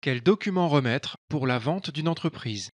Quels documents remettre pour la vente d'une entreprise?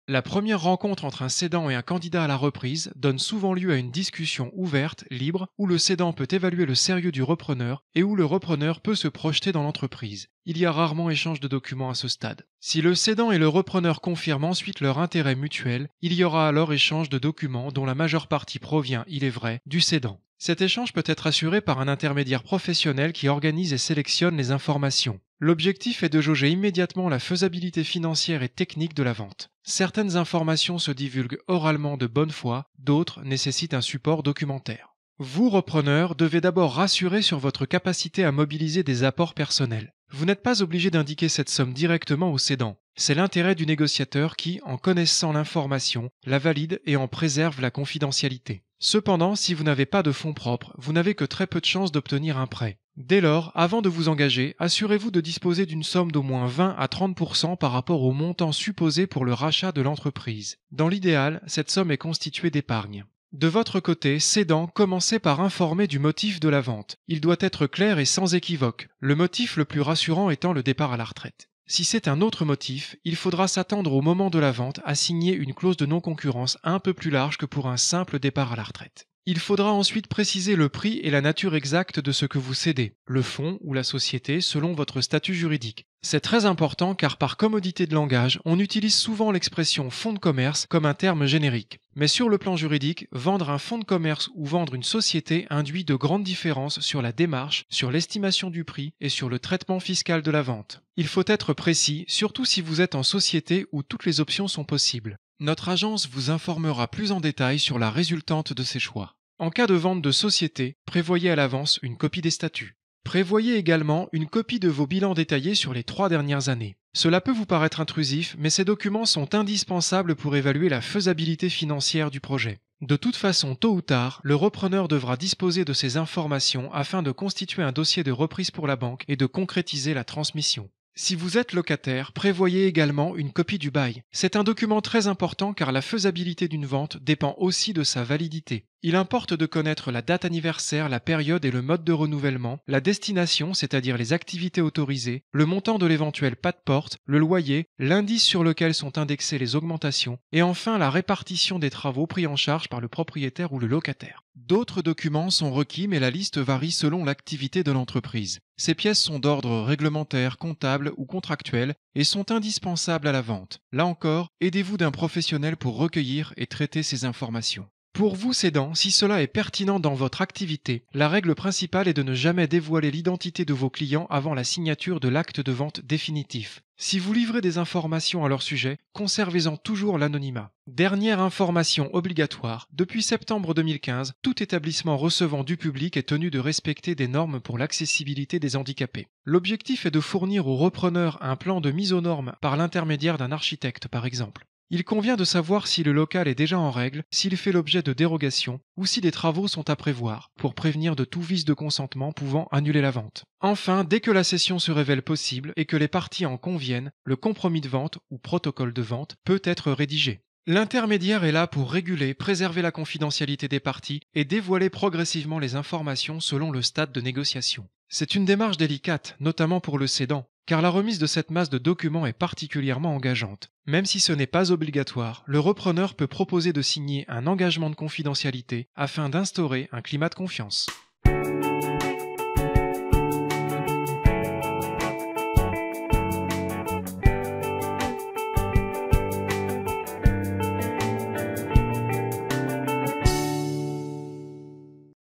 La première rencontre entre un cédant et un candidat à la reprise donne souvent lieu à une discussion ouverte, libre, où le cédant peut évaluer le sérieux du repreneur et où le repreneur peut se projeter dans l'entreprise. Il y a rarement échange de documents à ce stade. Si le cédant et le repreneur confirment ensuite leur intérêt mutuel, il y aura alors échange de documents dont la majeure partie provient, il est vrai, du cédant. Cet échange peut être assuré par un intermédiaire professionnel qui organise et sélectionne les informations. L'objectif est de jauger immédiatement la faisabilité financière et technique de la vente. Certaines informations se divulguent oralement de bonne foi, d'autres nécessitent un support documentaire. Vous, repreneur, devez d'abord rassurer sur votre capacité à mobiliser des apports personnels. Vous n'êtes pas obligé d'indiquer cette somme directement au cédant. C'est l'intérêt du négociateur qui, en connaissant l'information, la valide et en préserve la confidentialité. Cependant, si vous n'avez pas de fonds propres, vous n'avez que très peu de chances d'obtenir un prêt. Dès lors, avant de vous engager, assurez-vous de disposer d'une somme d'au moins 20 à 30% par rapport au montant supposé pour le rachat de l'entreprise. Dans l'idéal, cette somme est constituée d'épargne. De votre côté, cédant, commencez par informer du motif de la vente. Il doit être clair et sans équivoque, le motif le plus rassurant étant le départ à la retraite. Si c'est un autre motif, il faudra s'attendre au moment de la vente à signer une clause de non-concurrence un peu plus large que pour un simple départ à la retraite. Il faudra ensuite préciser le prix et la nature exacte de ce que vous cédez, le fonds ou la société selon votre statut juridique. C'est très important car par commodité de langage, on utilise souvent l'expression fonds de commerce comme un terme générique. Mais sur le plan juridique, vendre un fonds de commerce ou vendre une société induit de grandes différences sur la démarche, sur l'estimation du prix et sur le traitement fiscal de la vente. Il faut être précis, surtout si vous êtes en société où toutes les options sont possibles. Notre agence vous informera plus en détail sur la résultante de ces choix. En cas de vente de société, prévoyez à l'avance une copie des statuts. Prévoyez également une copie de vos bilans détaillés sur les 3 dernières années. Cela peut vous paraître intrusif, mais ces documents sont indispensables pour évaluer la faisabilité financière du projet. De toute façon, tôt ou tard, le repreneur devra disposer de ces informations afin de constituer un dossier de reprise pour la banque et de concrétiser la transmission. Si vous êtes locataire, prévoyez également une copie du bail. C'est un document très important car la faisabilité d'une vente dépend aussi de sa validité. Il importe de connaître la date anniversaire, la période et le mode de renouvellement, la destination, c'est-à-dire les activités autorisées, le montant de l'éventuel pas de porte, le loyer, l'indice sur lequel sont indexées les augmentations, et enfin la répartition des travaux pris en charge par le propriétaire ou le locataire. D'autres documents sont requis mais la liste varie selon l'activité de l'entreprise. Ces pièces sont d'ordre réglementaire, comptable ou contractuel et sont indispensables à la vente. Là encore, aidez-vous d'un professionnel pour recueillir et traiter ces informations. Pour vous cédant, si cela est pertinent dans votre activité, la règle principale est de ne jamais dévoiler l'identité de vos clients avant la signature de l'acte de vente définitif. Si vous livrez des informations à leur sujet, conservez-en toujours l'anonymat. Dernière information obligatoire, depuis septembre 2015, tout établissement recevant du public est tenu de respecter des normes pour l'accessibilité des handicapés. L'objectif est de fournir au repreneur un plan de mise aux normes par l'intermédiaire d'un architecte par exemple. Il convient de savoir si le local est déjà en règle, s'il fait l'objet de dérogations ou si des travaux sont à prévoir pour prévenir de tout vice de consentement pouvant annuler la vente. Enfin, dès que la cession se révèle possible et que les parties en conviennent, le compromis de vente ou protocole de vente peut être rédigé. L'intermédiaire est là pour réguler, préserver la confidentialité des parties et dévoiler progressivement les informations selon le stade de négociation. C'est une démarche délicate, notamment pour le cédant, car la remise de cette masse de documents est particulièrement engageante. Même si ce n'est pas obligatoire, le repreneur peut proposer de signer un engagement de confidentialité afin d'instaurer un climat de confiance.